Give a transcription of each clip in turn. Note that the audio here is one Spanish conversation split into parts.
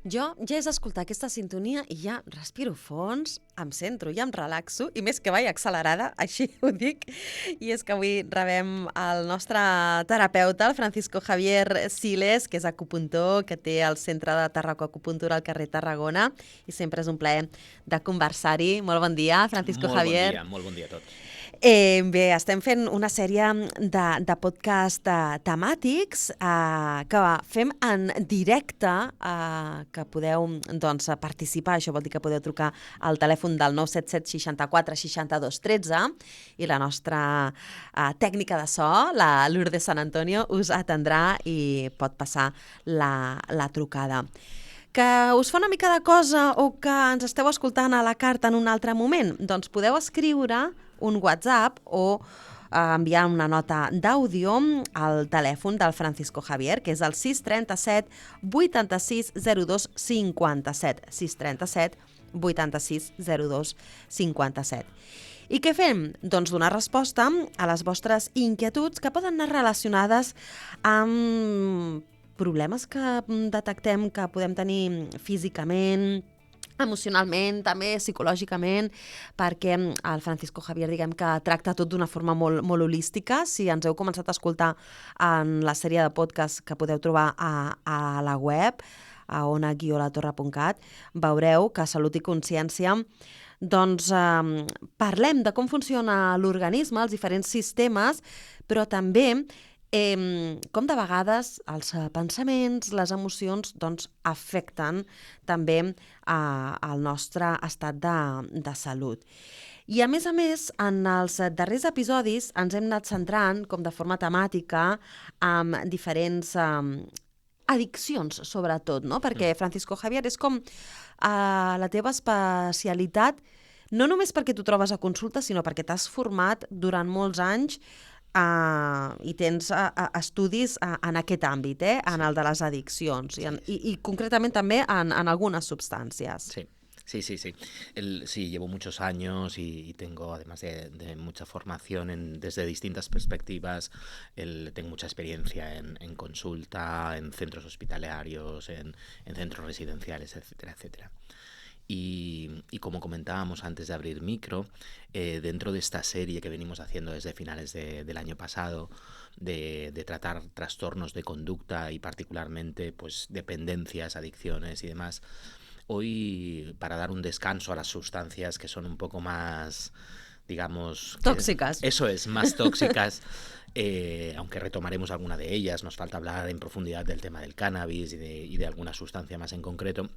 Jo ja és escoltar aquesta sintonia i ja respiro fons, em centro, ja em relaxo, i més que vaig accelerada, així ho dic. I és que avui rebem el nostre terapeuta, el Francisco Javier Siles, que és acupuntor, que té el Centre de Acupuntura al carrer Tarragona, i sempre és un plaer de conversar-hi. Molt bon dia, Francisco Javier. Molt bon dia a tots. Bé, estem fent una sèrie de podcast temàtics que fem en directe, que podeu participar, això vol dir que podeu trucar al telèfon del 977 64 62 13 i la nostra tècnica de so, la Lourdes San Antonio, us atendrà i pot passar la trucada. Que us fa una mica de cosa o que ens esteu escoltant a la carta en un altre moment? Doncs podeu escriure un WhatsApp o enviar una nota d'àudio al telèfon del Francisco Javier, que és el 637 86 02 57. 637 86 02 57. I què fem? Doncs donar resposta a les vostres inquietuds que poden anar relacionades amb problemes que detectem que podem tenir físicament, emocionalment, també psicològicament, perquè el Francisco Javier, diguem que tracta tot d'una forma molt holística. Si ens heu començat a escoltar en la sèrie de podcast que podeu trobar a la web, a ona-latorre.cat, veureu que Salut i Consciència doncs parlem de com funciona l'organisme, els diferents sistemes, però també com de vegades els pensaments, les emocions, doncs, afecten també el nostre estat de salut. I a més, en els darrers episodis ens hem anat centrant, com de forma temàtica, amb diferents addiccions, sobretot, no? Perquè, Francisco Javier, és com la teva especialitat, no només perquè tu trobes a consulta, sinó perquè t'has format durant molts anys i tens estudis en aquest àmbit, en el de les addiccions, i concretament també en algunes substàncies. Sí. Sí, llevo muchos años y tengo, además de mucha formación desde distintas perspectivas, tengo mucha experiencia en consulta, en centros hospitalarios, en centros residenciales, etcétera, etcétera. Y como comentábamos antes de abrir micro, dentro de esta serie que venimos haciendo desde finales del año pasado, de tratar trastornos de conducta y particularmente pues dependencias, adicciones y demás, hoy, para dar un descanso a las sustancias que son un poco más, digamos... Tóxicas. Eso es, más tóxicas, aunque retomaremos alguna de ellas, nos falta hablar en profundidad del tema del cannabis y de alguna sustancia más en concreto.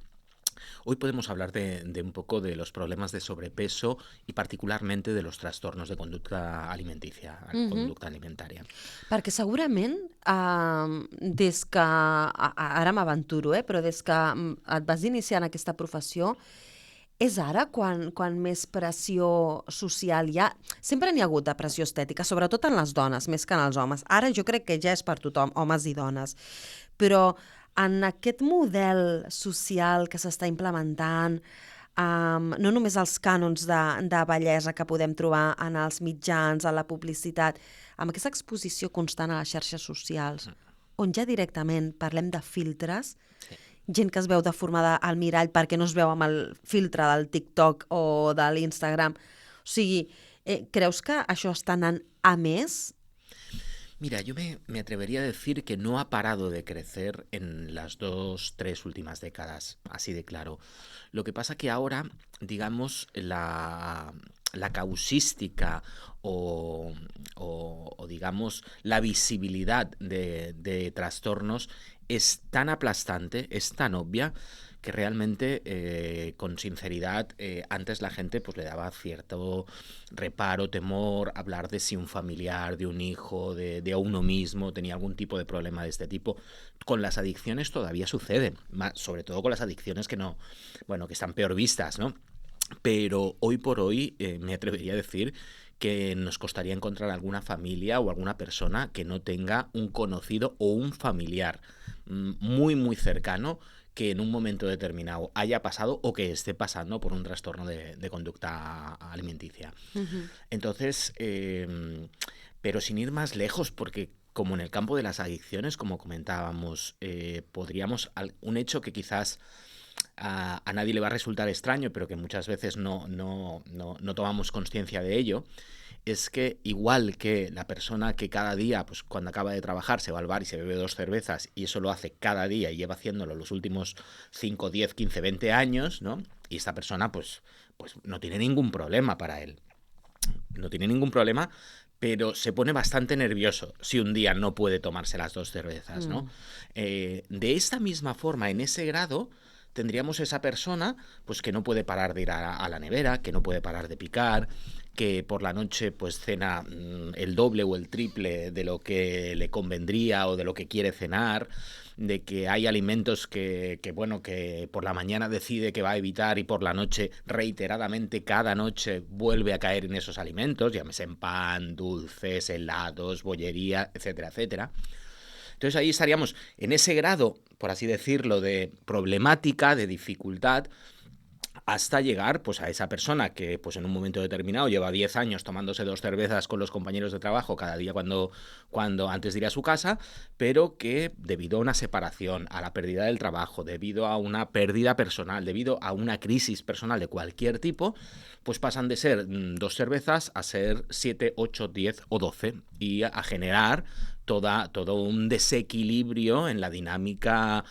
Hoy podemos hablar de un poco de los problemas de sobrepeso y particularmente de los trastornos de conducta alimenticia, conducta alimentaria. Perquè segurament, des que, ara m'aventuro, però des que et vas iniciar en aquesta professió, és ara quan més pressió social hi ha? Sempre n'hi ha hagut de pressió estètica, sobretot en les dones, més que en els homes. Ara jo crec que ja és per tothom, homes i dones. Però en aquest model social que s'està implementant, no només els cànons de bellesa que podem trobar en els mitjans, a la publicitat, amb aquesta exposició constant a les xarxes socials, on ja directament parlem de filtres, gent que es veu deformada al mirall perquè no es veu amb el filtre del TikTok o de l'Instagram. O sigui, creus que això està anant a més? Mira, yo me atrevería a decir que no ha parado de crecer en las 2-3 últimas décadas, así de claro. Lo que pasa que ahora, digamos, la causística o digamos, la visibilidad de trastornos es tan aplastante, es tan obvia, que realmente, con sinceridad, antes la gente pues le daba cierto reparo, temor, hablar de si un familiar, de un hijo, de uno mismo tenía algún tipo de problema de este tipo. Con las adicciones todavía sucede, sobre todo con las adicciones que están peor vistas, ¿no? Pero hoy por hoy me atrevería a decir que nos costaría encontrar alguna familia o alguna persona que no tenga un conocido o un familiar muy, muy cercano que en un momento determinado haya pasado o que esté pasando por un trastorno de conducta alimenticia. Entonces, pero sin ir más lejos, porque como en el campo de las adicciones, como comentábamos, podríamos, un hecho que quizás a nadie le va a resultar extraño, pero que muchas veces no tomamos conciencia de ello, es que igual que la persona que cada día, pues cuando acaba de trabajar, se va al bar y se bebe 2 cervezas, y eso lo hace cada día y lleva haciéndolo los últimos 5, 10, 15, 20 años, ¿no? Y esta persona pues no tiene ningún problema para él. No tiene ningún problema, pero se pone bastante nervioso si un día no puede tomarse las 2 cervezas, ¿no? De esta misma forma, en ese grado, tendríamos esa persona pues que no puede parar de ir a la nevera, que no puede parar de picar, que por la noche pues cena el doble o el triple de lo que le convendría o de lo que quiere cenar, de que hay alimentos bueno, que por la mañana decide que va a evitar y por la noche reiteradamente cada noche vuelve a caer en esos alimentos, llámese en pan, dulces, helados, bollería, etcétera, etcétera. Entonces ahí estaríamos en ese grado, por así decirlo, de problemática, de dificultad, hasta llegar pues a esa persona que pues en un momento determinado lleva 10 años tomándose 2 cervezas con los compañeros de trabajo cada día cuando antes de ir a su casa, pero que debido a una separación, a la pérdida del trabajo, debido a una pérdida personal, debido a una crisis personal de cualquier tipo, pues pasan de ser 2 cervezas a ser 7, 8, 10 o 12 y a generar todo un desequilibrio en la dinámica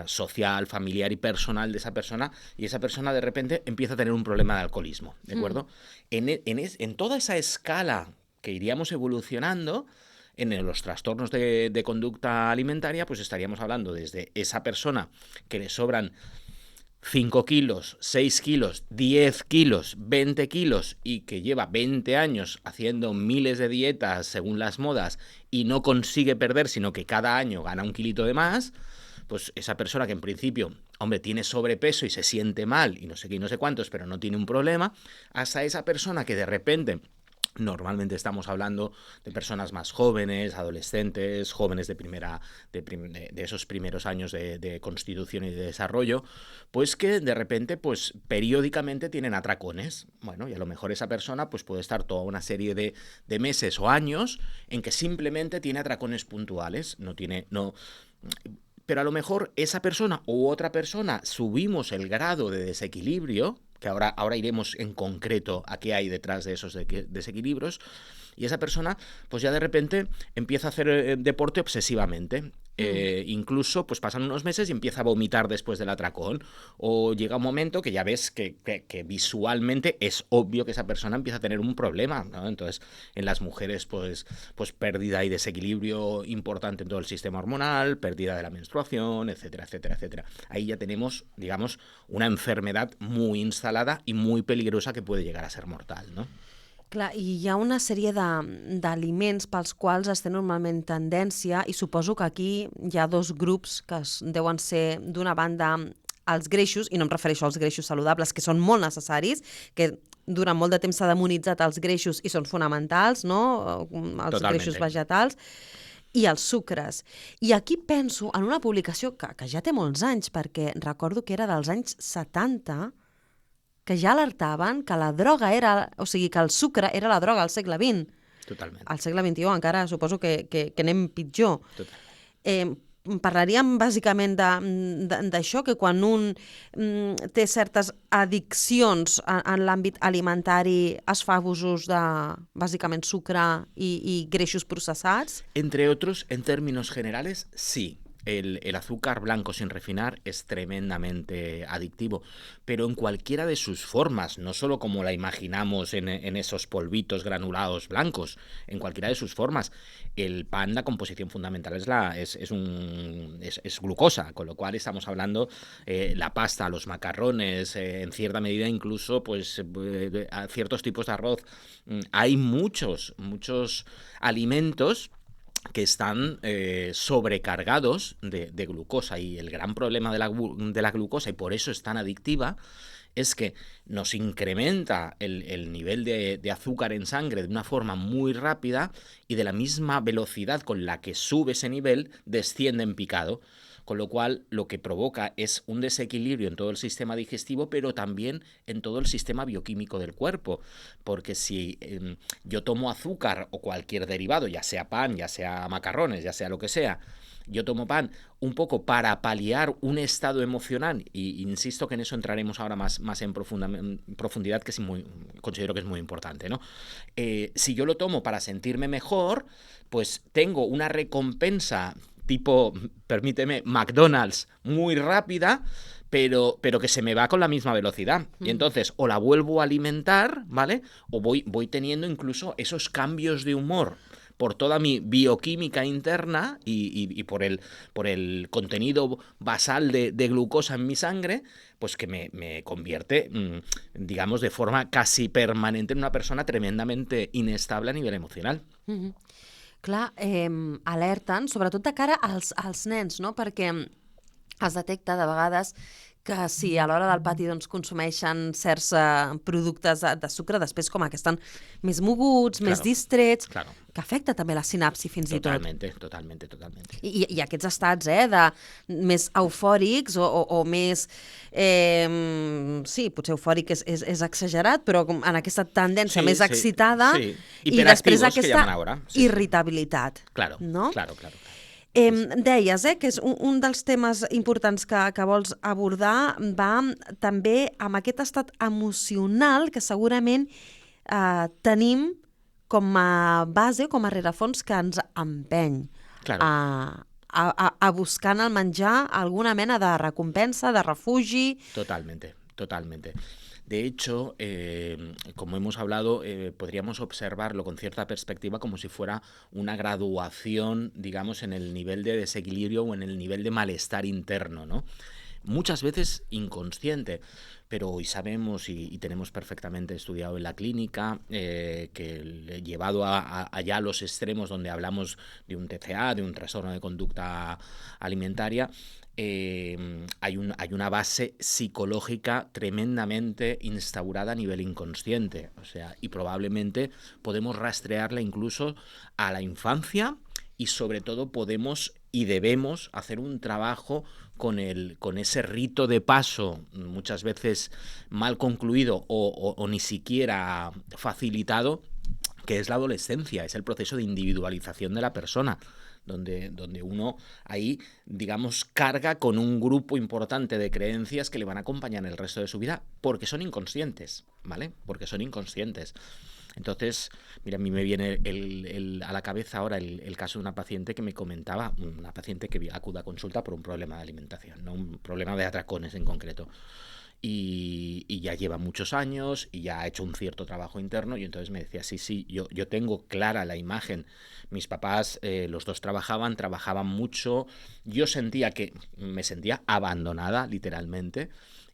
social, familiar y personal de esa persona, y esa persona de repente empieza a tener un problema de alcoholismo, ¿de acuerdo? En toda esa escala que iríamos evolucionando, en los trastornos de conducta alimentaria, pues estaríamos hablando desde esa persona que le sobran 5 kilos, 6 kilos, 10 kilos, 20 kilos y que lleva 20 años haciendo miles de dietas según las modas y no consigue perder, sino que cada año gana un kilito de más, pues esa persona que en principio, hombre, tiene sobrepeso y se siente mal y no sé qué y no sé cuántos, pero no tiene un problema, hasta esa persona que de repente... Normalmente estamos hablando de personas más jóvenes, adolescentes, jóvenes de esos primeros años de constitución y de desarrollo, pues que de repente, pues periódicamente tienen atracones. Bueno, y a lo mejor esa persona pues puede estar toda una serie de meses o años en que simplemente tiene atracones puntuales, pero a lo mejor esa persona u otra persona subimos el grado de desequilibrio, que ahora iremos en concreto a qué hay detrás de esos desequilibrios, y esa persona pues ya de repente empieza a hacer deporte obsesivamente. Incluso pues pasan unos meses y empieza a vomitar después del atracón, o llega un momento que ya ves que visualmente es obvio que esa persona empieza a tener un problema, ¿no? Entonces en las mujeres pues pérdida y desequilibrio importante en todo el sistema hormonal, pérdida de la menstruación, etcétera, etcétera, etcétera. Ahí ya tenemos, digamos, una enfermedad muy instalada y muy peligrosa que puede llegar a ser mortal, ¿no? Clar, i hi ha una sèrie d'aliments pels quals es té normalment tendència, i suposo que aquí hi ha dos grups que deuen ser, d'una banda, els greixos, i no em refereixo als greixos saludables, que són molt necessaris, que durant molt de temps s'ha demonitzat els greixos i són fonamentals, no? Els Totalmente. greixos vegetals, i els sucres. I aquí penso en una publicació que ja té molts anys, perquè recordo que era dels anys 70, que ja alertaven que la droga era... O sigui, que el sucre era la droga al segle XX. Totalment. Al segle XXI encara suposo que anem pitjor. Totalment. Parlaríem bàsicament d'això, que quan un té certes addiccions en l'àmbit alimentari es fa abusos de, bàsicament, sucre i greixos processats? Entre otros, en términos generales, sí. El azúcar blanco sin refinar es tremendamente adictivo, pero en cualquiera de sus formas, no solo como la imaginamos en esos polvitos granulados blancos, en cualquiera de sus formas. El pan, la composición fundamental es glucosa, con lo cual estamos hablando la pasta, los macarrones, en cierta medida incluso pues ciertos tipos de arroz. Hay muchos alimentos que están sobrecargados de glucosa, y el gran problema de la glucosa, y por eso es tan adictiva, es que nos incrementa el nivel de azúcar en sangre de una forma muy rápida, y de la misma velocidad con la que sube ese nivel desciende en picado. Con lo cual lo que provoca es un desequilibrio en todo el sistema digestivo, pero también en todo el sistema bioquímico del cuerpo, porque si yo tomo azúcar o cualquier derivado, ya sea pan, ya sea macarrones, ya sea lo que sea, yo tomo pan un poco para paliar un estado emocional, y insisto que en eso entraremos ahora más en profundidad, que considero que es muy importante, ¿no? Si yo lo tomo para sentirme mejor, pues tengo una recompensa tipo, permíteme, McDonald's muy rápida, pero que se me va con la misma velocidad. Y entonces o la vuelvo a alimentar, ¿vale? O voy teniendo incluso esos cambios de humor por toda mi bioquímica interna y por el contenido basal de glucosa en mi sangre, pues que me convierte, digamos, de forma casi permanente en una persona tremendamente inestable a nivel emocional. Clar, alerten, sobretot de cara als nens, no? Perquè es detecta de vegades que si a l'hora del pati doncs, consumeixen certs productes de sucre, després com que estan més moguts, més distrets, que afecta també la sinapsi fins i tot. Totalmente. I aquests estats de més eufòrics o més... sí, potser eufòric és exagerat, però en aquesta tendència més excitada i després aquesta irritabilitat. Claro. Deies que és un dels temes importants que vols abordar, va també amb aquest estat emocional que segurament tenim com a base, com a rerefons que ens empeny a buscar en el menjar alguna mena de recompensa, de refugi. Totalmente. De hecho, como hemos hablado, podríamos observarlo con cierta perspectiva como si fuera una graduación, digamos, en el nivel de desequilibrio o en el nivel de malestar interno, ¿no? Muchas veces inconsciente, pero hoy sabemos y tenemos perfectamente estudiado en la clínica que llevado allá a los extremos donde hablamos de un TCA, de un trastorno de conducta alimentaria, hay una base psicológica tremendamente instaurada a nivel inconsciente, o sea, y probablemente podemos rastrearla incluso a la infancia, y sobre todo podemos y debemos hacer un trabajo con ese rito de paso, muchas veces mal concluido o ni siquiera facilitado, que es la adolescencia, es el proceso de individualización de la persona, donde uno ahí, digamos, carga con un grupo importante de creencias que le van a acompañar el resto de su vida, porque son inconscientes, ¿vale? Porque son inconscientes. Entonces, mira, a mí me viene a la cabeza ahora el caso de una paciente que me comentaba, una paciente que acude a consulta por un problema de alimentación, ¿no? Un problema de atracones en concreto. Y ya lleva muchos años y ya ha hecho un cierto trabajo interno, y entonces me decía, sí, yo tengo clara la imagen. Mis papás, los dos trabajaban mucho, yo me sentía abandonada, literalmente.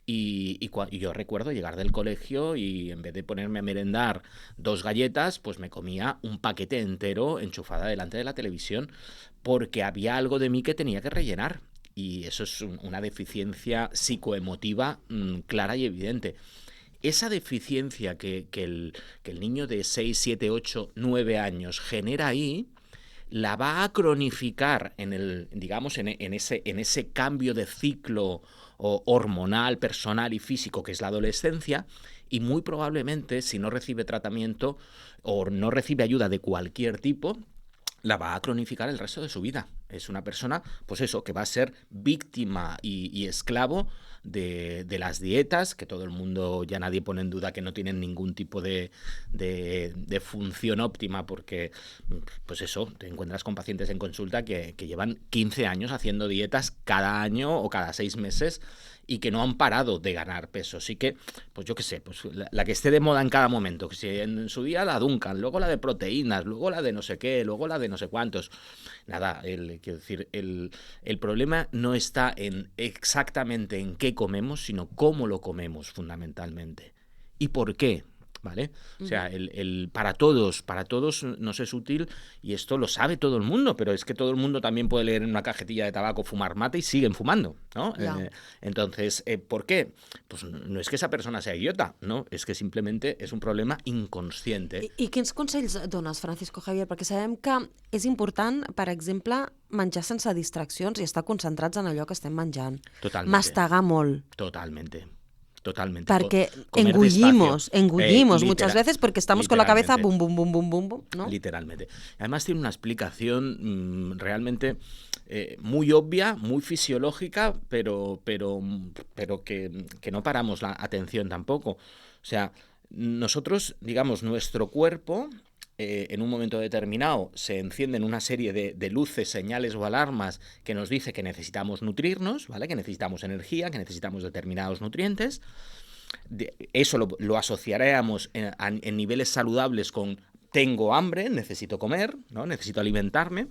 Y yo recuerdo llegar del colegio y en vez de ponerme a merendar 2 galletas, pues me comía un paquete entero enchufada delante de la televisión, porque había algo de mí que tenía que rellenar. Y eso es una deficiencia psicoemotiva clara y evidente. Esa deficiencia que el niño de 6, 7, 8, 9 años genera ahí, la va a cronificar en ese cambio de ciclo hormonal, personal y físico que es la adolescencia, y muy probablemente, si no recibe tratamiento o no recibe ayuda de cualquier tipo, la va a cronificar el resto de su vida. Es una persona, pues eso, que va a ser víctima y esclavo de las dietas, que todo el mundo, ya nadie pone en duda que no tienen ningún tipo de función óptima, porque, pues eso, te encuentras con pacientes en consulta que llevan 15 años haciendo dietas cada año o cada 6 meses y que no han parado de ganar peso. Así que, pues yo qué sé, pues la que esté de moda en cada momento, que si en su día la Duncan, luego la de proteínas, luego la de no sé qué, luego la de no sé cuántos. Nada, quiero decir, el problema no está exactamente en qué comemos, sino cómo lo comemos fundamentalmente. ¿Y por qué? ¿Vale? O sea, para todos nos es útil, y esto lo sabe todo el mundo, pero es que todo el mundo también puede leer en una cajetilla de tabaco fumar mate y siguen fumando, ¿no? Entonces, ¿por qué? Pues no es que esa persona sea idiota, no, es que simplemente es un problema inconsciente. I quins consells dones, Francisco Javier? Perquè sabem que és important, per exemple, menjar sense distraccions i estar concentrats en allò que estem menjant. Totalmente. Mastegar molt. Totalmente. totalmente. Porque Comer engullimos despacio. muchas veces porque estamos con la cabeza bum, bum, bum, bum, bum, bum, ¿no? Literalmente. Además tiene una explicación realmente muy obvia, muy fisiológica, pero que no paramos la atención tampoco. O sea, nosotros, digamos, nuestro cuerpo en un momento determinado se encienden una serie de luces, señales o alarmas que nos dice que necesitamos nutrirnos, ¿vale? Que necesitamos energía, que necesitamos determinados nutrientes. Eso lo asociaríamos en niveles saludables con tengo hambre, necesito comer, ¿no? Necesito alimentarme.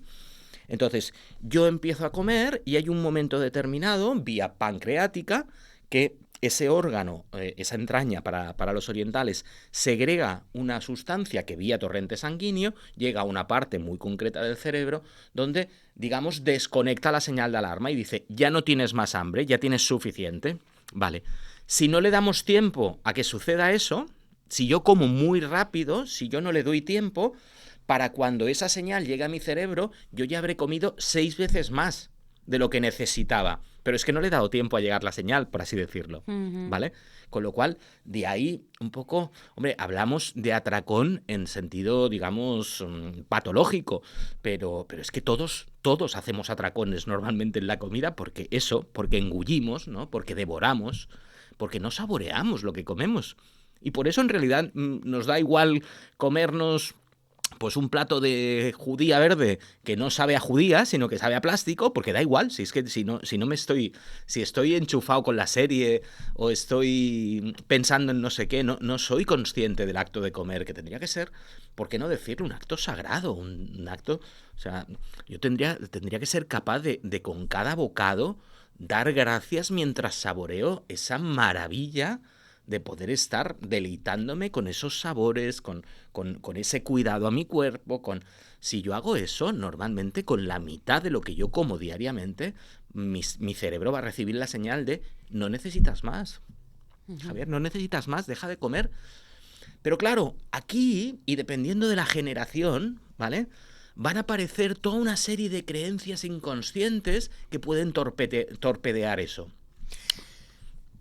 Entonces, yo empiezo a comer y hay un momento determinado, vía pancreática, que ese órgano, esa entraña para los orientales, segrega una sustancia que vía torrente sanguíneo llega a una parte muy concreta del cerebro donde, digamos, desconecta la señal de alarma y dice, ya no tienes más hambre, ya tienes suficiente. Vale. Si no le damos tiempo a que suceda eso, si yo como muy rápido, si yo no le doy tiempo, para cuando esa señal llegue a mi cerebro, yo ya habré comido 6 veces más de lo que necesitaba. Pero es que no le he dado tiempo a llegar la señal, por así decirlo, ¿vale? Con lo cual, de ahí un poco, hombre, hablamos de atracón en sentido, digamos, patológico, pero es que todos hacemos atracones normalmente en la comida porque engullimos, ¿no? Porque devoramos, porque no saboreamos lo que comemos. Y por eso en realidad nos da igual comernos pues un plato de judía verde que no sabe a judía, sino que sabe a plástico, porque da igual, si estoy enchufado con la serie o estoy pensando en no sé qué, no soy consciente del acto de comer, que tendría que ser, ¿por qué no decirlo? Un acto sagrado, un acto, o sea, yo tendría que ser capaz de con cada bocado dar gracias mientras saboreo esa maravilla de poder estar deleitándome con esos sabores, con ese cuidado a mi cuerpo. Si yo hago eso, normalmente con la mitad de lo que yo como diariamente, mi cerebro va a recibir la señal de no necesitas más. Javier, no necesitas más, deja de comer. Pero claro, aquí, y dependiendo de la generación, ¿vale?, van a aparecer toda una serie de creencias inconscientes que pueden torpedear eso.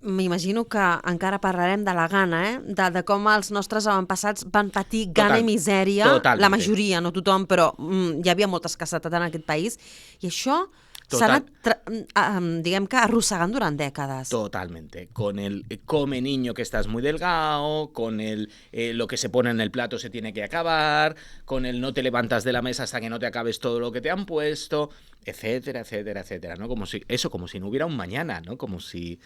M'imagino que encara parlarem de la gana, de com els nostres avantpassats van patir gana i misèria, totalmente. La majoria, no tothom, però hi havia molta escassetat en aquest país, i això s'ha anat, diguem que, arrossegant durant dècades. Totalmente. Con el come niño que estás muy delgado, con el lo que se pone en el plato se tiene que acabar, con el no te levantas de la mesa hasta que no te acabes todo lo que te han puesto, etcétera, etcétera, etcétera, ¿no? Como si no hubiera un mañana, ¿no? Como si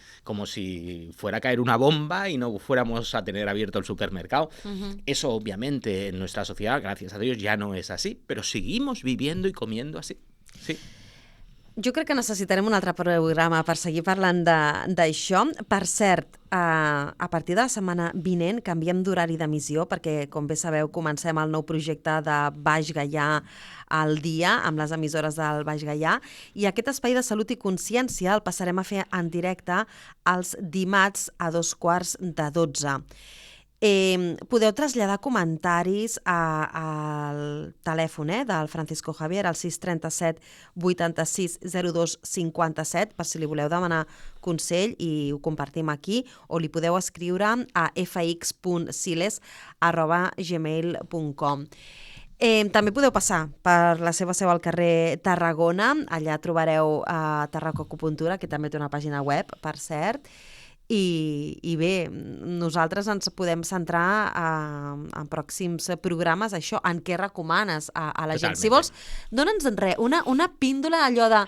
fuera a caer una bomba y no fuéramos a tener abierto el supermercado. Eso obviamente en nuestra sociedad, gracias a Dios, ya no es así, pero seguimos viviendo y comiendo así. Sí. Jo crec que necessitarem un altre programa per seguir parlant d'això. Per cert, a partir de la setmana vinent canviem d'horari d'emissió perquè, com bé sabeu, comencem el nou projecte de Baix Gaià al dia amb les emissores del Baix Gaià i aquest espai de salut i consciència el passarem a fer en directe els dimarts a 11:45. Podeu traslladar comentaris al telèfon del Francisco Javier, al 637 86 02 57, per si li voleu demanar consell i ho compartim aquí, o li podeu escriure a fx.siles@gmail.com. També podeu passar per la seva seu al carrer Tarragona, allà trobareu Tarraco Acupuntura, que també té una pàgina web, per cert. I bé, nosaltres ens podem centrar en pròxims programes, això, en què recomanes a la gent. Si vols, dona'ns una píndola allò de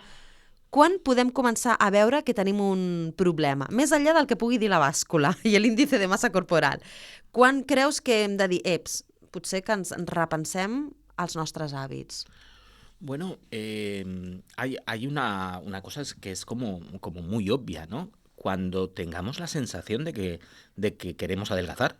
quan podem començar a veure que tenim un problema, més enllà del que pugui dir la bàscula i l'índice de massa corporal. Quan creus que hem de dir, potser que ens repensem els nostres hàbits? Bueno, hay una cosa que es como muy obvia, ¿no? Cuando tengamos la sensación de que queremos adelgazar.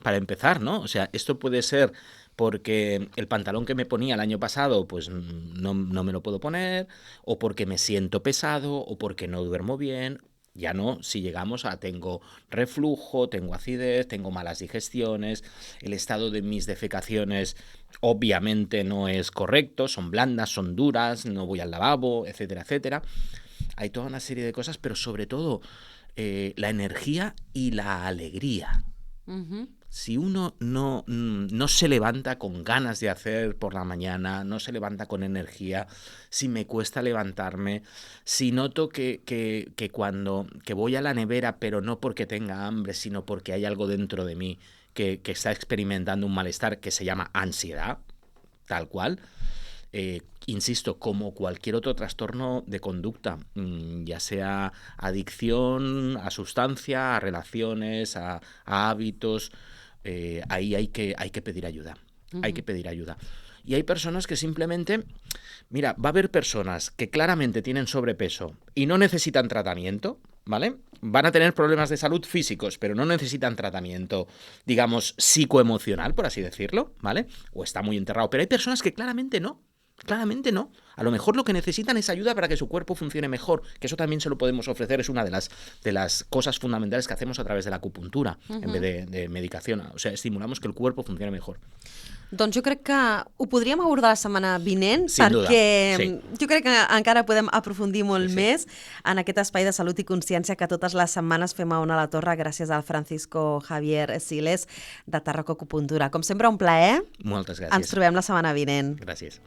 Para empezar, ¿no? O sea, esto puede ser porque el pantalón que me ponía el año pasado pues no me lo puedo poner, o porque me siento pesado, o porque no duermo bien. Ya no, si llegamos a tengo reflujo, tengo acidez, tengo malas digestiones, el estado de mis defecaciones obviamente no es correcto, son blandas, son duras, no voy al lavabo, etcétera, etcétera. Hay toda una serie de cosas, pero sobre todo la energía y la alegría. Si uno no se levanta con ganas de hacer por la mañana, no se levanta con energía, si me cuesta levantarme, si noto que cuando que voy a la nevera, pero no porque tenga hambre, sino porque hay algo dentro de mí que está experimentando un malestar que se llama ansiedad, tal cual, insisto, como cualquier otro trastorno de conducta, ya sea adicción a sustancia, a relaciones, a hábitos, ahí hay que pedir ayuda. Hay que pedir ayuda. Y hay personas que simplemente, mira, va a haber personas que claramente tienen sobrepeso y no necesitan tratamiento, ¿vale? Van a tener problemas de salud físicos, pero no necesitan tratamiento, digamos, psicoemocional, por así decirlo, ¿vale? O está muy enterrado. Pero hay personas que claramente no. Claramente no. A lo mejor lo que necesitan es ayuda para que su cuerpo funcione mejor, que eso también se lo podemos ofrecer, es una de las cosas fundamentales que hacemos a través de la acupuntura, en vez de medicación. O sea, estimulamos que el cuerpo funcione mejor. Doncs jo crec que ho podríem abordar la setmana vinent, Sin duda, perquè sí. jo crec que encara podem aprofundir molt més en aquest espai de salut i consciència que totes les setmanes fem a Ona la Torre gràcies al Francisco Javier Siles de Tarraco Acupuntura. Com sempre, un plaer. Moltes gràcies. Ens trobem la setmana vinent. Gràcies.